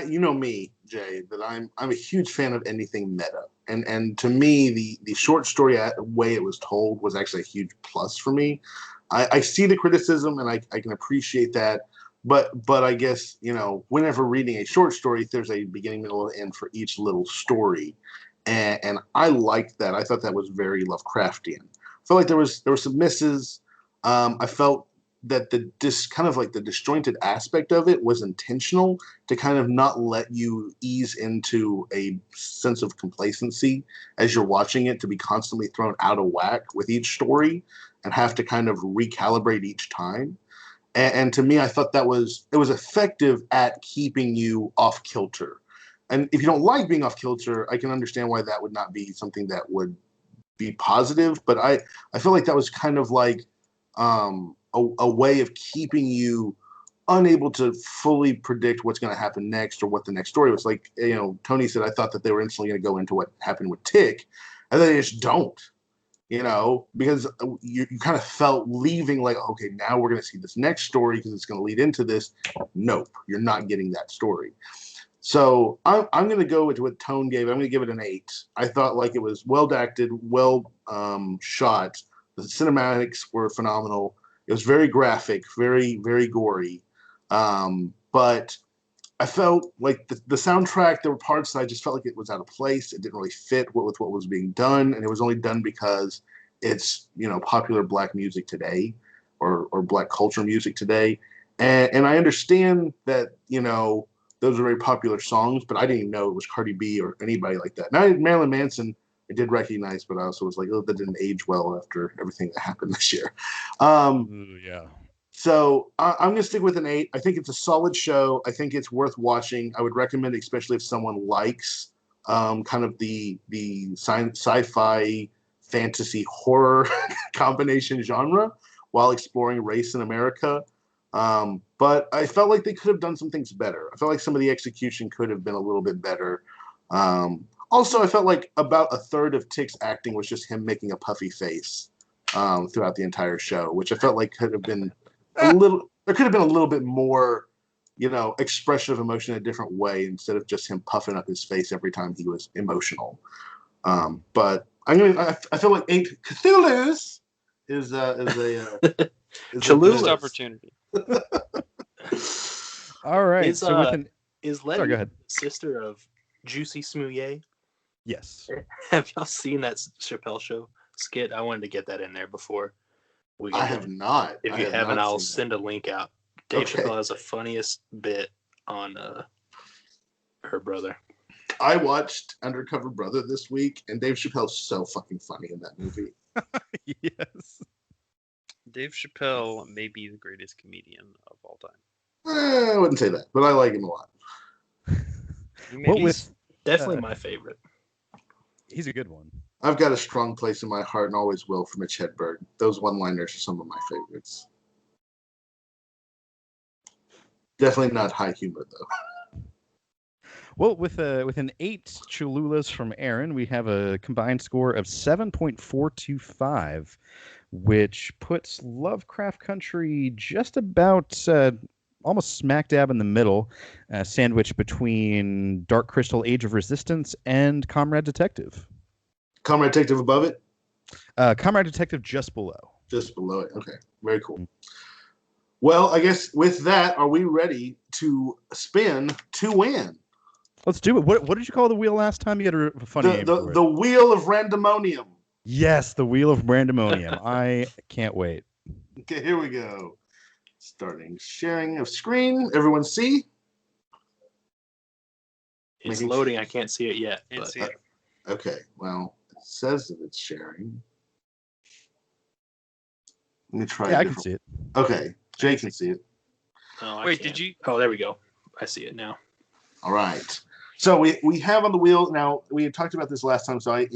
you know me, Jay, that I'm a huge fan of anything meta, and to me the short story way it was told was actually a huge plus for me. I see the criticism and I can appreciate that, but I guess whenever reading a short story, there's a beginning, middle, and end for each little story, and I liked that. I thought that was very Lovecraftian. I felt like there were some misses. I felt that the disjointed aspect of it was intentional to kind of not let you ease into a sense of complacency as you're watching it, to be constantly thrown out of whack with each story and have to kind of recalibrate each time. And to me, I thought it was effective at keeping you off kilter. And if you don't like being off kilter, I can understand why that would not be something that would be positive. But I feel like that was kind of like a way of keeping you unable to fully predict what's going to happen next or what the next story was. Like, Tony said, I thought that they were instantly going to go into what happened with Tick, and then they just don't. because you kind of felt leaving like, okay, now we're going to see this next story because it's going to lead into this. Nope, you're not getting that story. So I'm going to go with what Tone gave. I'm going to give it an 8. I thought like it was well acted, well shot. The cinematics were phenomenal. It was very graphic, very, very gory. But I felt like the soundtrack, there were parts that I just felt like it was out of place. It didn't really fit with what was being done. And it was only done because it's, popular Black music today or Black culture music today. And I understand that, those are very popular songs, but I didn't even know it was Cardi B or anybody like that. Now, Marilyn Manson, I did recognize, but I also was like, oh, that didn't age well after everything that happened this year. Yeah. So I'm going to stick with an 8. I think it's a solid show. I think it's worth watching. I would recommend it, especially if someone likes kind of the sci-fi, fantasy, horror combination genre while exploring race in America. But I felt like they could have done some things better. I felt like some of the execution could have been a little bit better. Also, I felt like about a third of Tick's acting was just him making a puffy face throughout the entire show, which I felt like could have been there could have been a little bit more, expression of emotion in a different way instead of just him puffing up his face every time he was emotional. But I feel like 8 Cthulhu's is a Missed opportunity. All right. Is, so with an is sorry, Letty go ahead. sister of Juicy Smouye? Yes. Have y'all seen that Chappelle Show skit? I wanted to get that in there before we I have not. If you haven't, I'll send a link out. Dave Chappelle has the funniest bit on her brother. I watched Undercover Brother this week, and Dave Chappelle's so fucking funny in that movie. Yes. Dave Chappelle may be the greatest comedian of all time. I wouldn't say that, but I like him a lot. He's definitely my favorite. He's a good one. I've got a strong place in my heart and always will for Mitch Hedberg. Those one-liners are some of my favorites. Definitely not high humor, though. Well, with an 8 Cholulas from Aaron, we have a combined score of 7.425, which puts Lovecraft Country just about almost smack dab in the middle, sandwiched between Dark Crystal: Age of Resistance and Comrade Detective. Comrade Detective above it? Comrade Detective just below. Just below it. Okay. Very cool. Well, I guess with that, are we ready to spin to win? Let's do it. What did you call the wheel last time? You had a funny name for it. The Wheel of Randomonium. Yes, the Wheel of Randomonium. I can't wait. Okay, here we go. Starting sharing of screen. Everyone see? It's loading. I can't see it yet. Can't see it. Okay, well, it says that it's sharing. Let me try. Yeah, I can see it. Okay, Jay can see it. Oh, wait, did you? Oh, there we go. I see it now. All right. So we have on the wheel now. We had talked about this last time, so I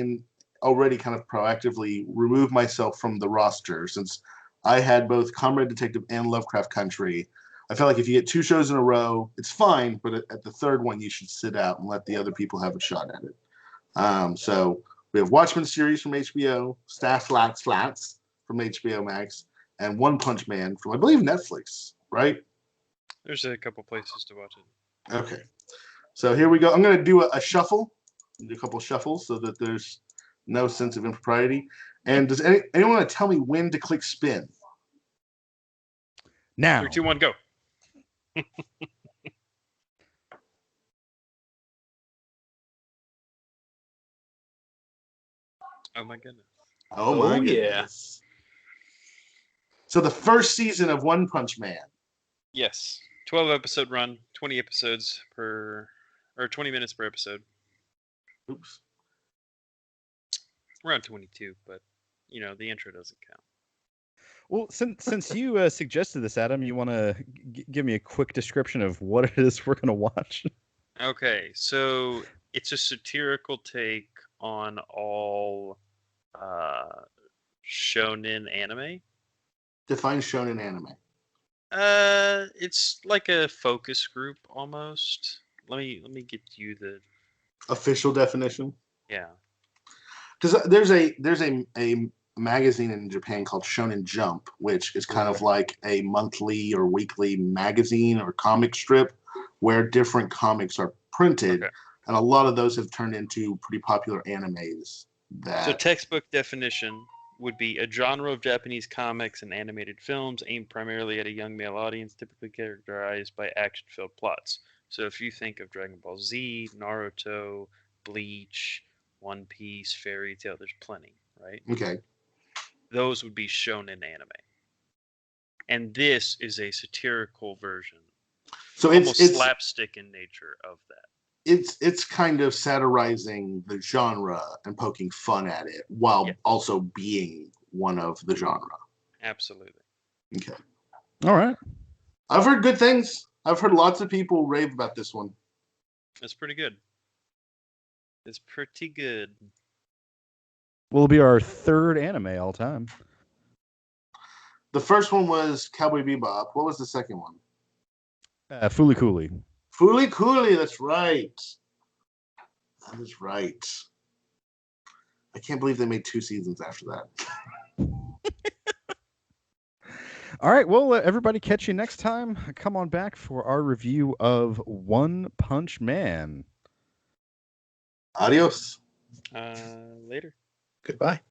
already kind of proactively removed myself from the roster since I had both Comrade Detective and Lovecraft Country. I felt like if you get 2 shows in a row, it's fine, but at the third one, you should sit out and let the other people have a shot at it. So we have Watchmen series from HBO, Staff Flats from HBO Max, and One Punch Man from, I believe, Netflix, right? There's a couple places to watch it. Okay. So here we go. I'm going to do a shuffle, do a couple shuffles so that there's no sense of impropriety. And does anyone want to tell me when to click spin? Now. 3, 2, 1, go. Oh my goodness. Oh my goodness. Yeah. So the first season of One Punch Man. Yes. 12 episode run, 20 episodes per, or 20 minutes per episode. Oops. Around 22, but the intro doesn't count. Well, since you suggested this, Adam, you want to give me a quick description of what it is we're going to watch? Okay, so it's a satirical take on all shonen anime. Define shonen anime. It's like a focus group almost. Let me get you the official definition. Yeah. Because there's a magazine in Japan called Shonen Jump, which is kind of like a monthly or weekly magazine or comic strip where different comics are printed. Okay. And a lot of those have turned into pretty popular animes. So textbook definition would be a genre of Japanese comics and animated films aimed primarily at a young male audience, typically characterized by action-filled plots. So if you think of Dragon Ball Z, Naruto, Bleach, One Piece, Fairy Tail, there's plenty, right? Okay. Those would be shonen anime. And this is a satirical version. So almost it's slapstick in nature of that. It's kind of satirizing the genre and poking fun at it while also being one of the genre. Absolutely. Okay. All right. I've heard good things. I've heard lots of people rave about this one. It's pretty good. It's pretty good. Will be our third anime all time. The first one was Cowboy Bebop. What was the second one? Fooly Cooly. Fooly Cooly, that's right. That is right. I can't believe they made 2 seasons after that. All right, well, everybody catch you next time. Come on back for our review of One Punch Man. Adios. Later. Goodbye.